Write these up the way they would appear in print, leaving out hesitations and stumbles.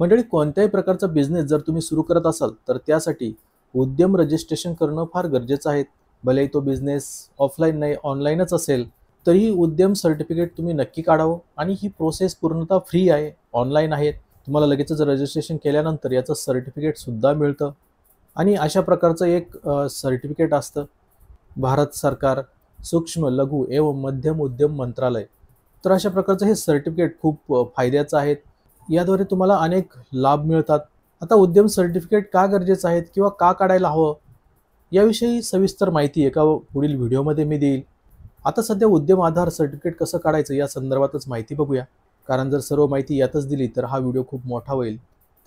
मंडळी, कोणत्याही प्रकारचा बिझनेस जर तुम्ही सुरू करत असाल तर त्यासाठी उद्यम रजिस्ट्रेशन करणं फार गरजेचं आहे. भलेही तो बिझनेस ऑफलाईन नाही ऑनलाईनच असेल तरीही उद्यम सर्टिफिकेट तुम्ही नक्की काढावं. आणि ही प्रोसेस पूर्णतः फ्री आहे, ऑनलाईन आहे. तुम्हाला लगेचच रजिस्ट्रेशन केल्यानंतर याचं सर्टिफिकेटसुद्धा मिळतं. आणि अशा प्रकारचं एक सर्टिफिकेट असतं भारत सरकार सूक्ष्म लघु एवं मध्यम उद्यम मंत्रालय. तर अशा प्रकारचं हे सर्टिफिकेट खूप फायद्याचं आहे. याद्वारे तुम्हाला अनेक लाभ मिळतात. आता उद्यम सर्टिफिकेट का गरजेचं आहे किंवा का काढायला हवं याविषयी सविस्तर माहिती एका पुढील व्हिडिओमध्ये मी देईल. आता सध्या उद्यम आधार सर्टिफिकेट कसं काढायचं या संदर्भातच माहिती बघूया. कारण जर सर्व माहिती यातच दिली तर हा व्हिडिओ खूप मोठा होईल.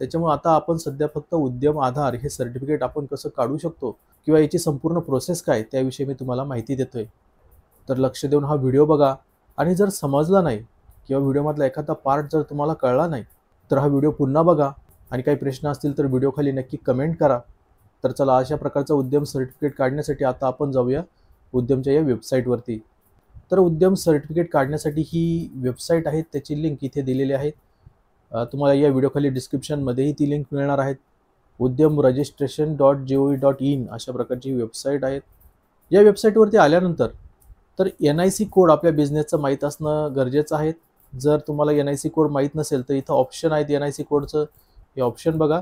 त्याच्यामुळे आता आपण सध्या फक्त उद्यम आधार हे सर्टिफिकेट आपण कसं काढू शकतो किंवा याची संपूर्ण प्रोसेस काय त्याविषयी मी तुम्हाला माहिती देतोय. तर लक्ष देऊन हा व्हिडिओ बघा. आणि जर समजला नाही किंवा व्हिडिओमधला एखादा पार्ट जर तुम्हाला कळला नाही तर हा व्हिडिओ पुन्हा बघा. आणि काही प्रश्न असतील तर व्हिडिओ खाली नक्की कमेंट करा. तर चला, अशा प्रकारचं उद्यम सर्टिफिकेट काढण्यासाठी आता आपण जाऊया उद्यमच्या या वेबसाईटवरती. तर उद्यम सर्टिफिकेट काढण्यासाठी ही वेबसाईट आहे, त्याची लिंक इथे दिलेली आहे. तुम्हाला या व्हिडिओखाली डिस्क्रिप्शनमध्येही ती लिंक मिळणार आहे. udyamregistration.gov.in अशा प्रकारची वेबसाईट आहे. या वेबसाईटवरती आल्यानंतर तर NIC कोड आपल्या बिझनेसचं माहीत असणं गरजेचं आहे. जर तुम्हाला NIC कोड माहीत नसेल तर इथं ऑप्शन आहेत NIC कोडचं, हे ऑप्शन बघा.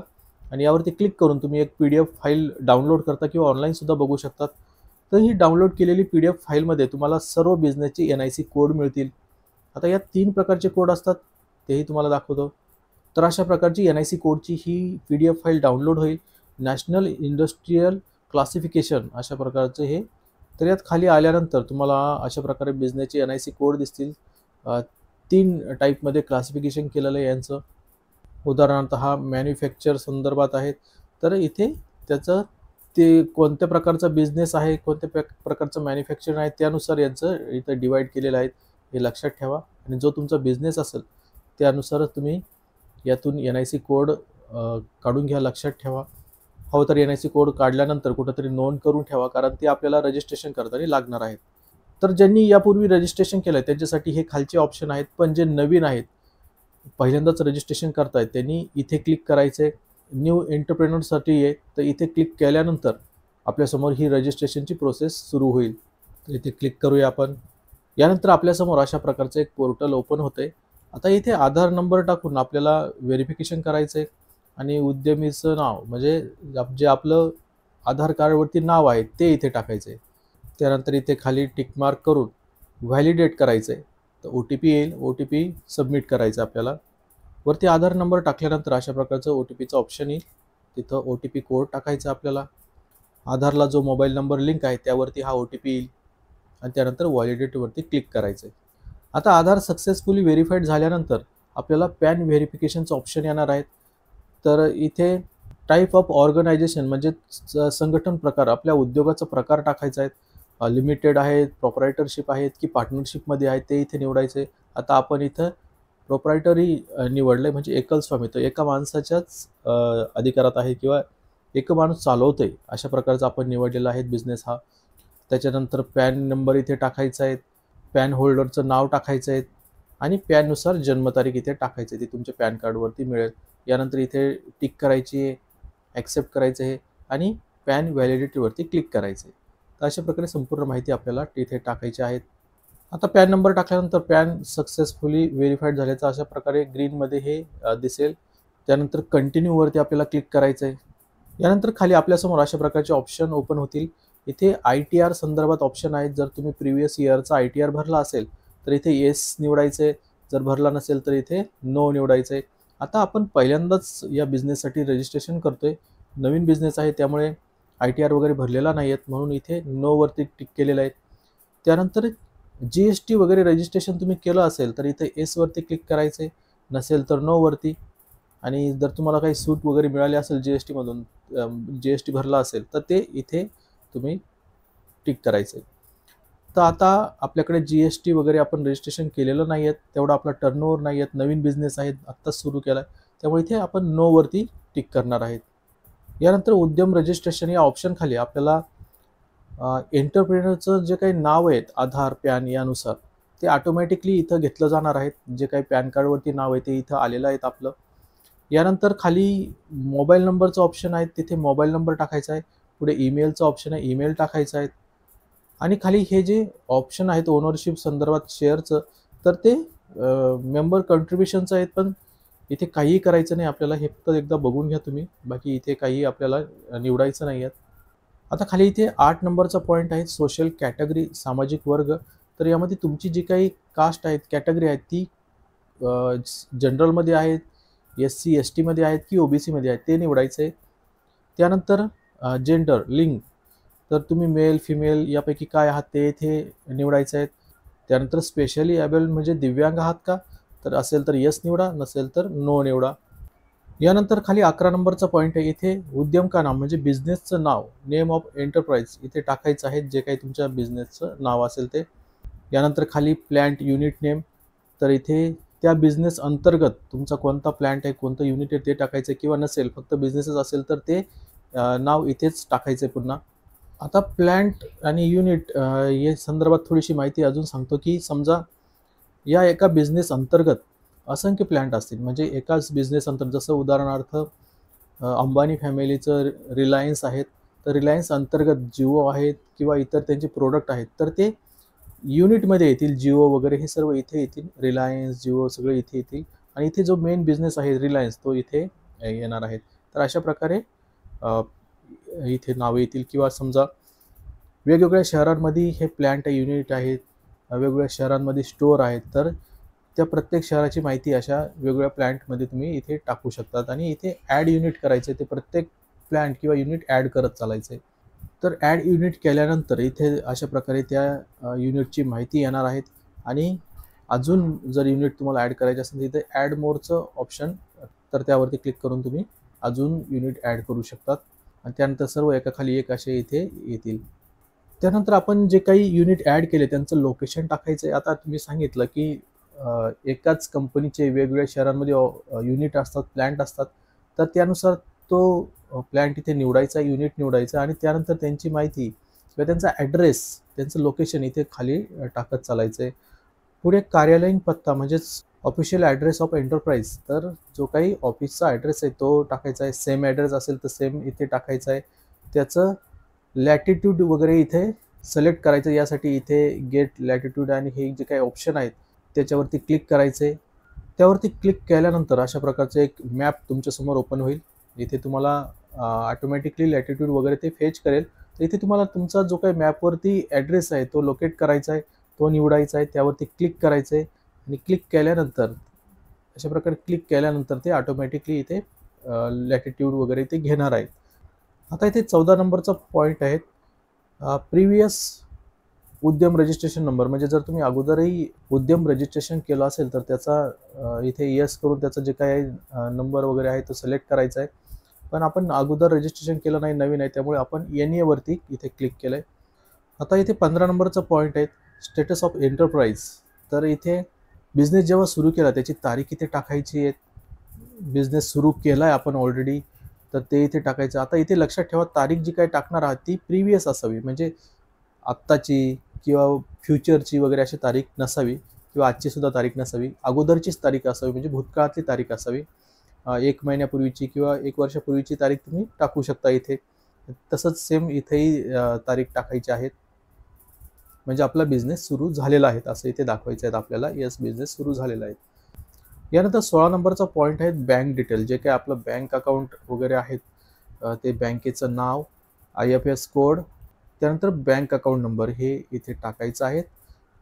आणि यावरती क्लिक करून तुम्ही एक PDF फाईल डाउनलोड करता किंवा ऑनलाईनसुद्धा बघू शकतात. तर ही डाउनलोड केलेली PDF फाईलमध्ये तुम्हाला सर्व बिझनेसचे NIC कोड मिळतील. आता यात 3 प्रकारचे कोड असतात, तेही तुम्हाला दाखवतो. तर अशा प्रकारची NIC कोडची ही PDF फाईल डाउनलोड होईल. नॅशनल इंडस्ट्रियल क्लासिफिकेशन अशा प्रकारचं हे. तर यात खाली आल्यानंतर तुम्हाला अशा प्रकारे बिझनेसचे NIC कोड दिसतील. 3 टाईपमध्ये क्लासिफिकेशन केलेलं आहे यांचं. उदाहरणार्थ हा मॅन्युफॅक्चर संदर्भात आहे. तर इथे त्याचं ते कोणत्या प्रकारचा बिझनेस आहे, कोणत्या प्रकारचं मॅन्युफॅक्चरिंग आहे त्यानुसार यांचं इथं डिवाईड केलेलं आहे, हे लक्षात ठेवा. आणि जो तुमचा बिझनेस असेल त्यानुसारच तुम्ही यातून NIC कोड काढून घ्या, लक्षात ठेवा. हो, तर NIC कोड काढल्यानंतर कुठंतरी नोंद करून ठेवा, कारण ते आपल्याला रजिस्ट्रेशन करताना लागणार आहेत. तर ज्यांनी यापूर्वी रजिस्ट्रेशन केलं आहे त्यांच्यासाठी हे खालचे ऑप्शन आहेत. पण जे नवीन आहेत, पहिल्यांदाच रजिस्ट्रेशन करतायत, त्यांनी इथे क्लिक करायचं आहे. न्यू एंटरप्रेन्योरसाठी आहे, तर इथे क्लिक केल्यानंतर आपल्यासमोर ही रजिस्ट्रेशनची प्रोसेस सुरू होईल. तर इथे क्लिक करूया आपण. यानंतर आपल्यासमोर अशा प्रकारचं एक पोर्टल ओपन होतंय. आता इथे आधार नंबर टाकून आपल्याला व्हेरिफिकेशन करायचं आहे. आणि उद्यमीचं नाव म्हणजे जे आपलं आधार कार्डवरती नाव आहे ते इथे टाकायचं आहे. त्यानंतर इथे खाली टिक मार्क करून व्हॅलिडेट करायचं आहे. तर OTP येईल, OTP सबमिट करायचं आपल्याला. वरती आधार नंबर टाकल्यानंतर अशा प्रकारचं OTPचं ऑप्शन येईल. तिथं OTP कोड टाकायचा आपल्याला. आधारला जो मोबाईल नंबर लिंक आहे त्यावरती हा OTP येईल. आणि त्यानंतर व्हॅलिडेटवरती क्लिक करायचं आहे. आता आधार सक्सेसफुली व्हेरीफाईड झाल्यानंतर आपल्याला पॅन व्हेरिफिकेशनचं ऑप्शन येणार आहेत. तर इथे टाईप ऑफ ऑर्गनायझेशन म्हणजे संघटन प्रकार, आपल्या उद्योगाचा प्रकार टाकायचा आहे. लिमिटेड आहेत, प्रोप्रायटरशिप आहेत की पार्टनरशिपमध्ये आहेत ते इथे निवडायचे. आता आपण इथं प्रोप्रायटरी निवडलं आहे, म्हणजे एकल स्वामित्व, एका माणसाच्याच अधिकारात आहे किंवा एक माणूस चालवतोय अशा प्रकारचा आपण निवडलेला आहे बिझनेस हा. त्याच्यानंतर पॅन नंबर इथे टाकायचा आहे, पॅन होल्डरचं नाव टाकायचं आहे आणि पॅननुसार जन्मतारीख इथे टाकायची आहे, ती तुमच्या पॅन कार्डवरती मिळेल. यानंतर इथे टिक करायची आहे, ॲक्सेप्ट करायचं आहे आणि पॅन व्हॅलिडिटीवरती क्लिक करायचं आहे. तर अशा प्रकारे संपूर्ण माहिती आपल्याला इथे टाकायची आहे. आता पॅन नंबर टाकल्यानंतर पॅन सक्सेसफुली व्हेरीफाईड झाल्याचं अशा प्रकारे ग्रीनमध्ये हे दिसेल. त्यानंतर कंटिन्यूवरती आपल्याला क्लिक करायचं आहे. यानंतर खाली आपल्यासमोर अशा प्रकारचे ऑप्शन ओपन होतील. इथे ITR संदर्भात ऑप्शन आहेत. जर तुम्ही प्रिव्हियस इयरचा ITR भरला असेल तर इथे येस निवडायचं आहे. जर भरला नसेल तर इथे नो निवडायचं आहे. आता आपण पहिल्यांदाच या बिझनेससाठी रजिस्ट्रेशन करतोय, नवीन बिझनेस आहे त्यामुळे ITR वगैरे भरलेला नाही आहेत, म्हणून इथे नोवरती टिक केलेलं आहे. त्यानंतर GST वगैरे रजिस्ट्रेशन तुम्ही केलं असेल तर इथे येसवरती क्लिक करायचं आहे, नसेल तर नोवरती. आणि जर तुम्हाला काही सूट वगैरे मिळाली असेल GSTमधून, GST भरला असेल तर ते इथे तुम्ही टिक करायचं आहे. तर आता आपल्याकडे GST वगैरे आपण रजिस्ट्रेशन केलेलं नाही आहेत, तेवढा आपला टर्नओव्हर नाही आहेत, नवीन बिझनेस आहेत, आत्ताच सुरू केला आहे, त्यामुळे इथे आपण नोवरती टिक करणार आहेत. यानंतर उद्यम रजिस्ट्रेशन या ऑप्शन खाली आपल्याला एंटरप्रेनरचं जे काही नाव आहेत आधार पॅन यानुसार ते ऑटोमॅटिकली इथं घेतलं जाणार आहेत. जे काही पॅन कार्डवरती नाव आहे ते इथं आलेलं आहेत आपलं. यानंतर खाली मोबाईल नंबरचं ऑप्शन आहे, तिथे मोबाईल नंबर टाकायचा आहे. पुढे ईमेलचं ऑप्शन आहे, ईमेल टाकायचा आहे. आणि खाली हे जे ऑप्शन आहेत ओनरशिप संदर्भात शेअरचं, तर ते मेंबर कॉन्ट्रिब्युशनचं आहेत, पण इथे काहीही करायचं नाही आपल्याला. हे फक्त एकदा बघून घ्या तुम्ही. बाकी इथे काही आपल्याला निवडायचं नाही आहे. आता खाली इथे 8 नंबरचा पॉइंट आहे सोशल कॅटेगरी, सामाजिक वर्ग. तर यामध्ये तुमची जी काही कास्ट आहेत, कॅटेगरी आहेत, ती जनरलमध्ये आहेत, एस-सी, एस-टीमध्ये आहेत की ओ-बी-सीमध्ये आहेत ते निवडायचं आहे. त्यानंतर जेंडर, लिंग, तर तुम्ही मेल, फिमेल यापैकी काय आहात ते इथे निवडायचं आहे. त्यानंतर स्पेशली एबल्ड म्हणजे दिव्यांग आहात का? तर असेल तर येस निवडा, नसेल तर नो निवडा. यानंतर खाली 11 नंबरचा पॉइंट आहे. इथे उद्यम का नाम म्हणजे बिझनेसचं नाव, नेम ऑफ एंटरप्राइज इथे टाकायचं आहे, जे काही तुमच्या बिझनेसचं नाव असेल ते. यानंतर खाली प्लांट युनिट नेम, तर इथे त्या बिझनेस अंतर्गत तुमचा कोणता प्लांट आहे, कोणतं युनिट आहे ते टाकायचं आहे, किंवा नसेल फक्त बिझनेसच असेल तर ते नाव इथेच टाकायचं आहे पुन्हा. आता प्लांट आणि युनिट या संदर्भात थोडीशी माहिती अजून सांगतो, की समजा या एका बिझनेस अंतर्गत असंख्य प्लांट असतील, म्हणजे एकाच बिझनेस अंतर्गत, जसं उदाहरणार्थ अंबानी फॅमिलीचं रिलायन्स आहेत, तर रिलायन्स अंतर्गत जिओ आहेत किंवा इतर त्यांचे प्रोडक्ट आहेत, तर ते युनिटमध्ये येतील. जिओ वगैरे हे सर्व इथे येतील. रिलायन्स, जिओ सगळे इथे येतील आणि इथे जो मेन बिझनेस आहे रिलायन्स तो इथे येणार आहेत. तर अशा प्रकारे अ, इथे नावे येतील. किंवा समजा वेगवेगळ्या शहरांमध्ये हे प्लांट युनिट आहेत, वेगवेगळ्या शहरांमध्ये स्टोअर आहेत, तर त्या प्रत्येक शहराची माहिती अशा वेगवेगळ्या प्लांटमध्ये तुम्ही इथे टाकू शकतात आणि इथे ॲड युनिट करायचे, ते प्रत्येक प्लांट किंवा युनिट ॲड करत चालायचं आहे. तर ॲड युनिट केल्यानंतर इथे अशा प्रकारे त्या युनिटची माहिती येणार आहेत. आणि अजून जर युनिट तुम्हाला ॲड करायचे असेल तर इथे ॲड मोरचं ऑप्शन, तर त्यावरती क्लिक करून तुम्ही अजून युनिट ॲड करू शकतात आणि त्यानंतर सर्व एकाखाली एक असे इथे येतील. त्यानंतर आपण जे काही युनिट ॲड केले त्यांचं लोकेशन टाकायचं आहे. आता तुम्ही सांगितलं की एकाच कंपनीचे वेगवेगळ्या शहरांमध्ये युनिट असतात, प्लांट असतात. तर त्यानुसार तो प्लांट इथे निवडायचा, युनिट निवडायचा आणि त्यानंतर त्यांची माहिती किंवा त्यांचा ॲड्रेस, त्यांचं लोकेशन इथे खाली टाकत चालायचं आहे. पुढे कार्यालयीन पत्ता म्हणजेच ऑफिशियल ॲड्रेस ऑफ एंटरप्राइज, तर जो काही ऑफिसचा ॲड्रेस आहे तो टाकायचा आहे. सेम ॲड्रेस असेल तर सेम इथे टाकायचा आहे. त्याचं लॅटिट्यूड वगैरे इथे सिलेक्ट करायचं. यासाठी इथे गेट लॅटिट्यूड आणि हे जे काही ऑप्शन आहेत त्याच्यावरती क्लिक करायचं आहे. त्यावरती क्लिक केल्यानंतर अशा प्रकारचं एक मॅप तुमच्यासमोर ओपन होईल. इथे तुम्हाला ऑटोमॅटिकली लॅटिट्यूड वगैरे ते फेच करेल. तर इथे तुम्हाला तुमचा जो काही मॅपवरती ॲड्रेस आहे तो लोकेट करायचा आहे, तो निवडायचा आहे. त्यावरती क्लिक करायचं आहे आणि क्लिक केल्यानंतर अशा प्रकारे क्लिक केल्यानंतर ते ऑटोमॅटिकली इथे लॅटिट्यूड वगैरे ते घेणार आहे. आता इथे 14 नंबरचा पॉइंट आहे, प्रिव्हियस उद्यम रजिस्ट्रेशन नंबर. म्हणजे जर तुम्ही अगोदरही उद्यम रजिस्ट्रेशन केलं असेल तर त्याचा इथे येस करून त्याचं जे काही नंबर वगैरे आहे तो सिलेक्ट करायचा आहे. पण आपण अगोदर रजिस्ट्रेशन केलं नाही, नवीन आहे, त्यामुळे आपण NA वरती इथे क्लिक केलं आहे. आता इथे 15 नंबरचा पॉईंट आहे, स्टेटस ऑफ एंटरप्राइज. तर इथे बिझनेस जेव्हा सुरू केला त्याची तारीख इथे टाकायची आहे. बिझनेस सुरू केला आहे आपण ऑलरेडी, तर ते इथे टाकायचं. आता इथे लक्षात ठेवा, तारीख जी काही टाकणार आहात ती प्रिव्हियस असावी, म्हणजे आत्ताची किंवा फ्युचरची वगैरे अशी तारीख नसावी किंवा आजची सुद्धा तारीख नसावी. अगोदरचीच तारीख असावी, म्हणजे भूतकाळातली तारीख असावी. 1 महिन्यापूर्वीची किंवा 1 वर्षापूर्वीची तारीख तुम्ही टाकू शकता इथे. तसंच सेम इथेही तारीख टाकायची आहे. म्हणजे आपला बिझनेस सुरू झालेला आहे असं इथे दाखवायचं आहे आपल्याला. येस, बिझनेस सुरू झालेला आहे. यानंतर 16 नंबरचा पॉईंट आहे बँक डिटेल. जे काही आपलं बँक अकाउंट वगैरे आहेत, ते बँकेचं नाव, IFS कोड, त्यानंतर बँक अकाउंट नंबर हे इथे टाकायचं आहे.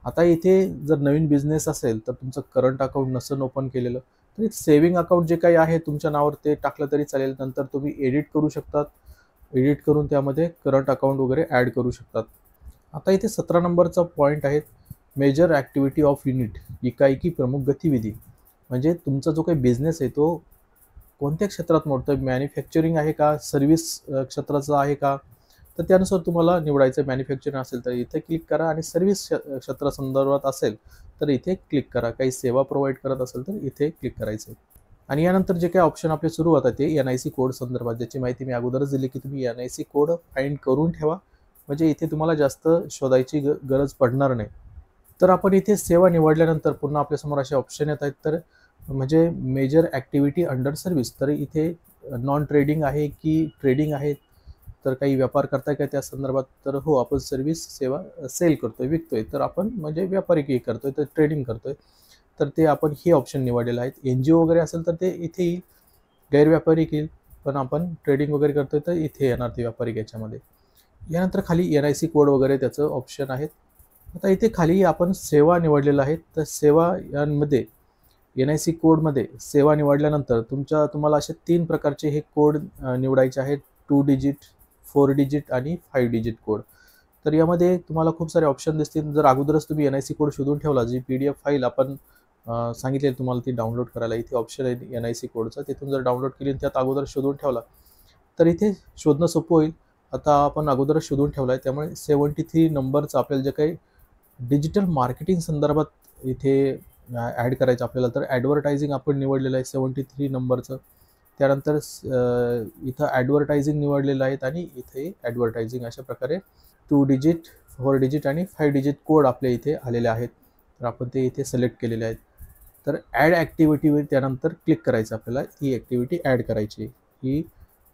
आता इथे जर नवीन बिझनेस असेल तर तुमचं करंट अकाउंट नसेल ओपन केलेलं तर सेव्हिंग अकाउंट जे काही आहे तुमच्या नावावर ते टाकलं तरी चालेल. नंतर तुम्ही एडिट करू शकतात. एडिट करून त्यामध्ये करंट अकाउंट वगैरे ॲड करू शकतात. आता इथे 17 नंबरचा पॉईंट आहे, मेजर ॲक्टिव्हिटी ऑफ युनिट, एकाएकी प्रमुख गतिविधी. म्हणजे तुमचा जो काही बिझनेस आहे तो कोणत्या क्षेत्रात मोडतोय, मॅन्युफॅक्चरिंग आहे का, सर्व्हिस क्षेत्राचा आहे का, तर त्यानुसार तुम्हाला निवडायचं. मॅन्युफॅक्चरिंग असेल तर इथे क्लिक करा आणि सर्व्हिस क्षेत्रासंदर्भात असेल तर इथे क्लिक करा. काही सेवा प्रोव्हाइड करत असेल तर इथे क्लिक करायचं. आणि यानंतर जे काही ऑप्शन आपले सुरू होतात ते NIC कोड संदर्भात, ज्याची माहिती मी अगोदरच दिली की तुम्ही NIC कोड फाइंड करून ठेवा, म्हणजे इथे तुम्हाला जास्त शोधायची गरज पडणार नाही. तर आपण इथे सेवा निवडल्यानंतर पुन्हा आपल्यासमोर असे ऑप्शन येत आहेत. तर म्हणजे मेजर ॲक्टिव्हिटी अंडर सर्व्हिस, तर इथे नॉन ट्रेडिंग आहे की ट्रेडिंग आहे, तर काही व्यापार करताय का त्या संदर्भात, तर हो आपण सर्व्हिस सेवा सेल करतोय, विकतोय, तर आपण म्हणजे व्यापारिक करतोय, तर ट्रेडिंग करतोय, तर ते आपण हे ऑप्शन निवडलेलं आहे. NGO वगैरे असेल तर ते इथे येईल, गैरव्यापारिक येईल, पण आपण ट्रेडिंग वगैरे करतोय तर इथे येणार ते व्यापारिक याच्यामध्ये. यानंतर खाली NIC कोड वगैरे त्याचं ऑप्शन आहेत. आता इथे खाली आपण सेवा निवडलेलं आहे, तर सेवा यांमध्ये NIC कोडमध्ये सेवा निवडल्यानंतर तुम्हाला असे 3 प्रकारचे हे कोड निवडायचे आहेत. 2 डिजिट, 4 डिजिट आणि 5 डिजिट कोड. तर यामध्ये तुम्हाला खूप सारे ऑप्शन दिसतील. जर अगोदरच तुम्ही NIC कोड शोधून ठेवला, जी PDF फाईल आपण सांगितलेली तुम्हाला ती डाउनलोड करायला, इथे ऑप्शन आहे NIC कोडचा, तिथून जर डाउनलोड केली आणि त्यात अगोदर शोधून ठेवला, तर इथे शोधणं सोपं होईल. आता आपण अगोदरच शोधून ठेवला आहे, त्यामुळे 73 नंबरचं आपल्याला जे काही डिजिटल मार्केटिंग संदर्भात इथे ॲड करायचं आपल्याला, तर ॲडव्हर्टायझिंग आपण निवडलेलं आहे 73 नंबरचं. त्यानंतर इथं ॲडव्हर्टायझिंग निवडलेलं आहे आणि इथे ॲडव्हर्टायझिंग अशा प्रकारे 2 डिजिट, 4 डिजिट आणि 5 डिजिट कोड आपल्या इथे आलेले आहेत. तर आपण ते इथे सिलेक्ट केलेले आहेत. तर ॲड ॲक्टिव्हिटीवर त्यानंतर क्लिक करायचं, आपल्याला ही ॲक्टिव्हिटी ॲड करायची. ही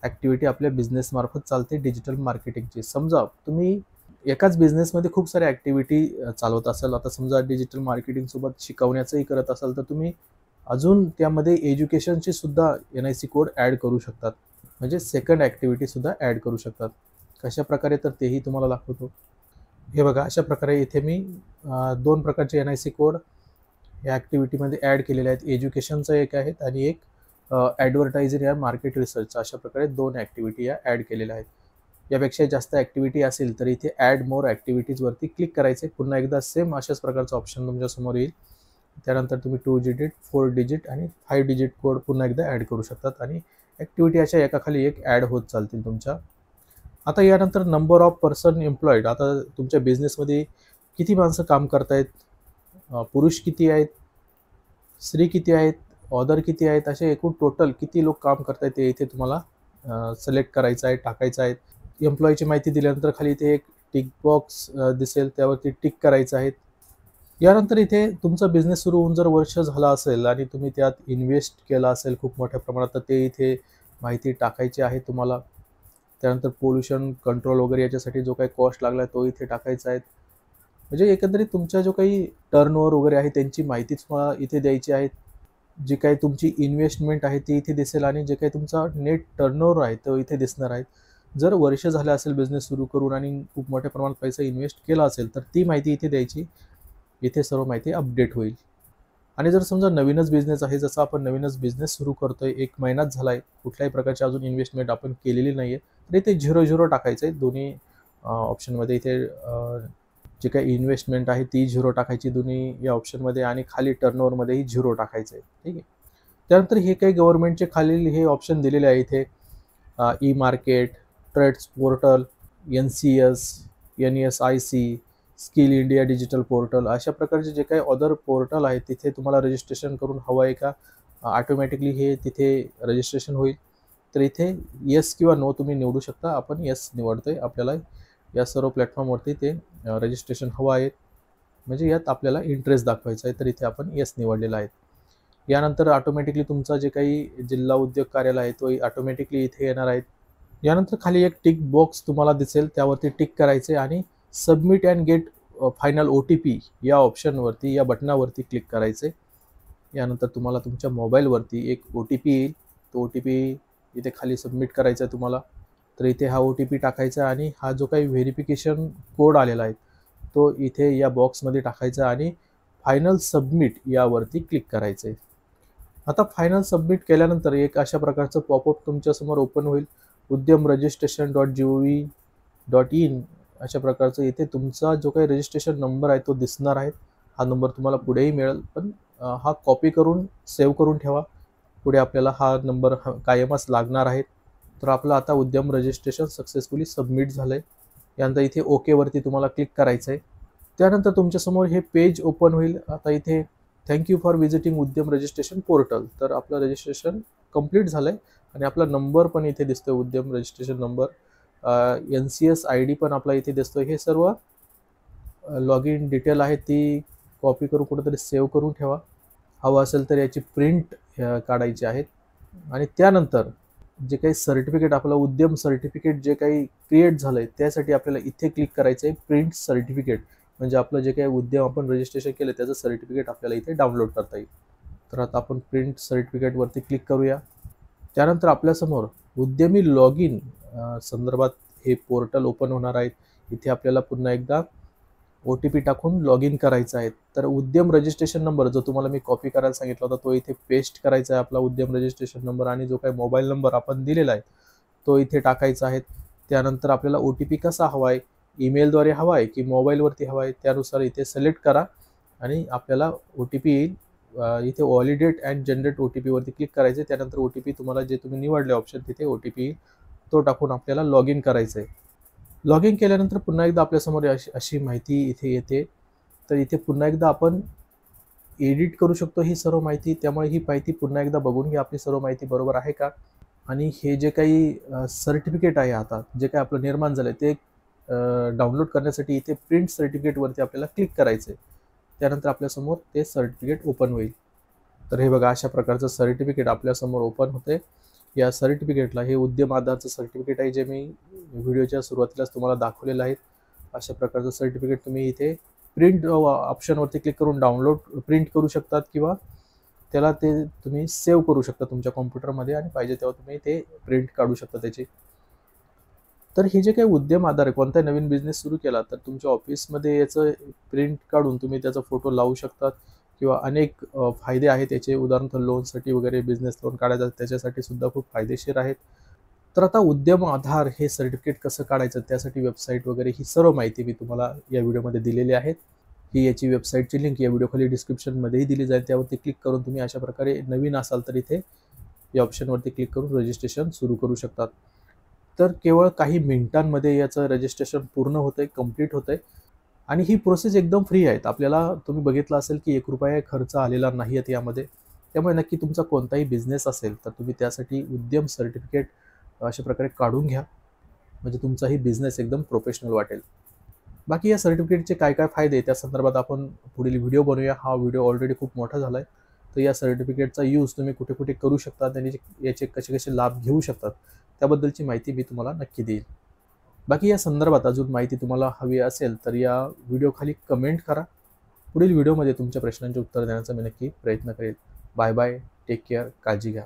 ॲक्टिव्हिटी आपल्या बिझनेसमार्फत चालते डिजिटल मार्केटिंगची. समजा तुम्ही एकाच बिझनेसमध्ये खूप साऱ्या ॲक्टिव्हिटी चालवत असाल. आता समजा डिजिटल मार्केटिंगसोबत शिकवण्याचंही करत असाल, तर तुम्ही अजून त्यामध्ये एज्युकेशनची सुद्धा NIC कोड ॲड करू शकतात. म्हणजे सेकंड ॲक्टिव्हिटीसुद्धा ॲड करू शकतात. कशा प्रकारे, तर तेही तुम्हाला दाखवतो. हे बघा, अशा प्रकारे इथे मी 2 प्रकारचे NIC कोड या ॲक्टिव्हिटीमध्ये ॲड केलेले आहेत. एज्युकेशनचं एक आहे आणि एक ॲडव्हर्टायझर या मार्केट रिसर्चचा, अशा प्रकारे 2 ॲक्टिव्हिटी या ॲड केलेल्या आहेत. यापेक्षा जास्त ॲक्टिव्हिटी असेल तर इथे ॲड मोर ॲक्टिव्हिटीजवरती क्लिक करायचे. पुन्हा एकदा सेम अशाच प्रकारचं ऑप्शन तुमच्यासमोर येईल. त्यानंतर तुम्ही 2 डिजिट, 4 डिजिट आणि 5 डिजिट कोड पुन्हा एकदा ॲड करू शकतात आणि ॲक्टिव्हिटी अशा एकाखाली एक ॲड होत चालतील तुमच्या. आता यानंतर नंबर ऑफ पर्सन एम्प्लॉईड. आता तुमच्या बिझनेसमध्ये किती माणसं काम करतायत, पुरुष किती आहेत, स्त्री किती आहेत, ऑदर किती आहेत, असे एकूण टोटल किती लोक काम करतायत ते इथे तुम्हाला सिलेक्ट करायचं आहे, टाकायचं आहे. एम्प्लॉईची माहिती दिल्यानंतर खाली इथे एक टिक बॉक्स दिसेल, त्यावरती टिक करायचं आहे. यानंतर इथे तुमचा बिझनेस सुरू होऊन जर वर्ष झाला असेल आणि तुम्ही त्यात इन्व्हेस्ट केला असेल खूप मोठ्या प्रमाणात, तर ते इथे माहिती टाकायची आहे तुम्हाला. त्यानंतर पोल्युशन कंट्रोल वगैरे याच्यासाठी जो काही कॉस्ट लागला तो इथे टाकायचा आहे. म्हणजे एकंदरीत तुमच्या जो काही टर्नओव्हर वगैरे आहे त्यांची माहिती तुम्हाला इथे द्यायची आहे. जी काही तुमची इन्व्हेस्टमेंट आहे ती इथे दिसेल आणि जे काही तुमचा नेट टर्नओव्हर आहे तो इथे दिसणार आहे. जर वर्ष झालं असेल बिझनेस सुरू करून आणि खूप मोठ्या प्रमाणात पैसा इन्व्हेस्ट केला असेल, तर ती माहिती इथे द्यायची. इथे सर्व माहिती अपडेट होईल. आणि जर समजा नवीनच बिझनेस आहे, जसं आपण नवीनच बिझनेस सुरू करतोय, 1 महिनाच झाला आहे, कुठल्याही प्रकारची अजून इन्व्हेस्टमेंट आपण केलेली नाही आहे, तर इथे 0 टाकायचं आहे दोन्ही ऑप्शनमध्ये. इथे जी काही इन्व्हेस्टमेंट आहे ती 0 टाकायची दोन्ही या ऑप्शनमध्ये आणि खाली टर्नओव्हरमध्येही 0 टाकायचं आहे. ठीक आहे. त्यानंतर हे काही गव्हर्नमेंटचे खालील हे ऑप्शन दिलेले आहे इथे. E market, trades portal, NCS, NSIC, skill India digital portal, अशा प्रकारचे जे काही अदर पोर्टल आहेत तिथे तुम्हाला रजिस्ट्रेशन करून हवं आहे का, ऑटोमॅटिकली हे तिथे रजिस्ट्रेशन होईल. तर इथे येस किंवा नो तुम्ही निवडू शकता. आपण येस निवडतोय, आपल्याला या सर्व प्लॅटफॉर्मवरती ते रजिस्ट्रेशन हवं आहे, म्हणजे यात आपल्याला इंटरेस्ट दाखवायचा आहे, तर इथे आपण येस निवडलेला आहे. यानंतर ऑटोमॅटिकली तुमचा जे काही जिल्हा उद्योग कार्यालय आहे तो ऑटोमॅटिकली इथे येणार आहे. यानंतर खाली एक टिक बॉक्स तुम्हाला दिसेल, त्यावरती टिक करायचे आणि submit and get final OTP या ऑप्शनवरती, या बटनावरती क्लिक करायचे. यानंतर तुम्हाला तुमच्या मोबाईलवरती एक OTP येईल. तो OTP इथे खाली सबमिट करायचा आहे तुम्हाला. तर इथे हा OTP टाकायचा आणि हा जो काही व्हेरिफिकेशन कोड आलेला आहे तो इथे या बॉक्समध्ये टाकायचा आणि फायनल सबमिट यावरती क्लिक करायचं आहे. आता फायनल सबमिट केल्यानंतर एक अशा प्रकारचं पॉपअप तुमच्यासमोर ओपन होईल. udyamregistration.gov.in अशा प्रकारचं इथे तुमचा जो काही रजिस्ट्रेशन नंबर आहे तो दिसणार आहे. हा नंबर तुम्हाला पुढेही मिळेल, पण हा कॉपी करून सेव्ह करून ठेवा. पुढे आपल्याला हा नंबर कायमच लागणार आहे. तर आपलं आता उद्यम रजिस्ट्रेशन सक्सेसफुली सबमिट झालं आहे. यानंतर इथे ओकेवरती तुम्हाला क्लिक करायचं आहे. त्यानंतर तुमच्यासमोर हे पेज ओपन होईल. आता इथे थँक्यू फॉर व्हिजिटिंग उद्यम रजिस्ट्रेशन पोर्टल. तर आपलं रजिस्ट्रेशन कंप्लीट झालं आहे आणि आपला नंबर पण इथे दिसतोय, उद्यम रजिस्ट्रेशन नंबर. NCS ID पण आपला इथे दिसतोय. हे सर्व लॉग इन डिटेल आहे ती कॉपी करून कुठेतरी सेव्ह करून ठेवा. हवं असेल तर याची प्रिंट काढायची आहेत. आणि त्यानंतर जे काही सर्टिफिकेट आपलं उद्यम सर्टिफिकेट जे काही क्रिएट झालंय त्यासाठी आपल्याला इथे क्लिक करायचं आहे प्रिंट सर्टिफिकेट. म्हणजे आपलं जे काही उद्यम आपण रजिस्ट्रेशन केलं त्याचं सर्टिफिकेट आपल्याला इथे डाउनलोड करता येईल. तर आता आपण प्रिंट सर्टिफिकेटवरती क्लिक करूया. त्यानंतर आपल्यासमोर उद्यमी लॉग इन संदर्भात हे पोर्टल ओपन होणार आहेत. इथे आपल्याला पुन्हा एकदा OTP टाकून लॉग इन करायचं आहे. तर उद्यम रजिस्ट्रेशन नंबर जो तुम्हाला मी कॉपी करायला सांगितला होता तो इथे पेस्ट करायचा आहे आपला उद्यम रजिस्ट्रेशन नंबर, आणि जो काही मोबाईल नंबर आपण दिलेला आहे तो इथे टाकायचा आहे. त्यानंतर आपल्याला OTP कसा हवा आहे, ईमेलद्वारे हवा आहे की मोबाईलवरती हवा आहे, त्यानुसार इथे सिलेक्ट करा आणि आपल्याला OTP येईल. इथे व्हॅलिडेट अँड जनरेट OTP वरती क्लिक करायचे. त्यानंतर OTP तुम्हाला जे तुम्ही निवडले ऑप्शन तिथे OTP येईल, तो टाकून आपल्याला लॉग इन करायचं आहे. लॉग इन केल्यानंतर पुन्हा एकदा आपल्यासमोर अशी माहिती इथे येते. तर इथे पुन्हा एकदा आपण एडिट करू शकतो ही सर्व माहिती. त्यामुळे ही माहिती पुन्हा एकदा बघून घ्या आपली सर्व माहिती बरोबर आहे का. आणि हे जे काही सर्टिफिकेट आहे आता जे काही आपलं निर्माण झालं ते डाउनलोड करण्यासाठी इथे प्रिंट सर्टिफिकेटवरती आपल्याला क्लिक करायचं आहे. त्यानंतर आपल्यासमोर ते सर्टिफिकेट ओपन होईल. तर हे बघा अशा प्रकारचं सर्टिफिकेट आपल्यासमोर ओपन होते. या सर्टिफिकेटला हे उद्यम आधारचं सर्टिफिकेट आहे जे मी व्हिडिओच्या सुरुवातीलाच तुम्हाला दाखवलेलं आहे. अशा प्रकारचं सर्टिफिकेट तुम्ही इथे प्रिंट ऑप्शनवरती क्लिक करून डाउनलोड प्रिंट करू शकतात किंवा त्याला ते तुम्ही सेव्ह करू शकता तुमच्या कॉम्प्युटरमध्ये आणि पाहिजे तेव्हा तुम्ही ते प्रिंट काढू शकता त्याची. तर हे जे काही उद्यम आधार आहे, कोणताही नवीन बिझनेस सुरू केला तर तुमच्या ऑफिसमध्ये याचं प्रिंट काढून तुम्ही त्याचा फोटो लावू शकतात किंवा अनेक फायदे आहेत याचे. उदाहरणार्थ लोनसाठी वगैरे बिझनेस लोन काढायचं त्याच्यासाठी सुद्धा खूप फायदेशीर आहेत. तर आता उद्यम आधार हे सर्टिफिकेट कसं काढायचं त्यासाठी वेबसाईट वगैरे ही सर्व माहिती मी तुम्हाला या व्हिडिओमध्ये दिलेली आहे. ही याची वेबसाईटची लिंक या व्हिडिओखाली डिस्क्रिप्शनमध्येही दिली जाईल. त्यावरती क्लिक करून तुम्ही अशा प्रकारे नवीन असाल तर इथे या ऑप्शनवरती क्लिक करून रजिस्ट्रेशन सुरू करू शकतात. तर केवळ काही मिनिटांमध्ये याचं रजिस्ट्रेशन पूर्ण होतंय, कंप्लीट होतंय आणि ही प्रोसेस एकदम फ्री आहे. आपल्याला तुम्ही बघितलं असेल की ₹1 खर्च आलेला नाही आहे यामध्ये. त्यामुळे नक्की तुमचा कोणताही बिझनेस असेल तर तुम्ही त्यासाठी उद्यम सर्टिफिकेट अशा प्रकारे काढून घ्या. म्हणजे तुमचाही बिझनेस एकदम प्रोफेशनल वाटेल. बाकी या सर्टिफिकेटचे काय काय फायदे त्या संदर्भात आपण पुढील व्हिडिओ बनवूया. हा व्हिडिओ ऑलरेडी खूप मोठा झाला आहे. तर या सर्टिफिकेटचा यूज तुम्ही कुठे कुठे करू शकता, त्यांनी याचे कसे कसे लाभ घेऊ शकतात त्याबद्दलची माहिती मी तुम्हाला नक्की देईल. बाकी या संदर्भात अजून माहिती तुम्हाला हवी असेल तर या व्हिडिओखाली कमेंट करा. पुढील व्हिडिओमध्ये तुमच्या प्रश्नांचे उत्तर देण्याचा मी नक्की प्रयत्न करेल. बाय बाय, टेक केअर, काळजी घ्या.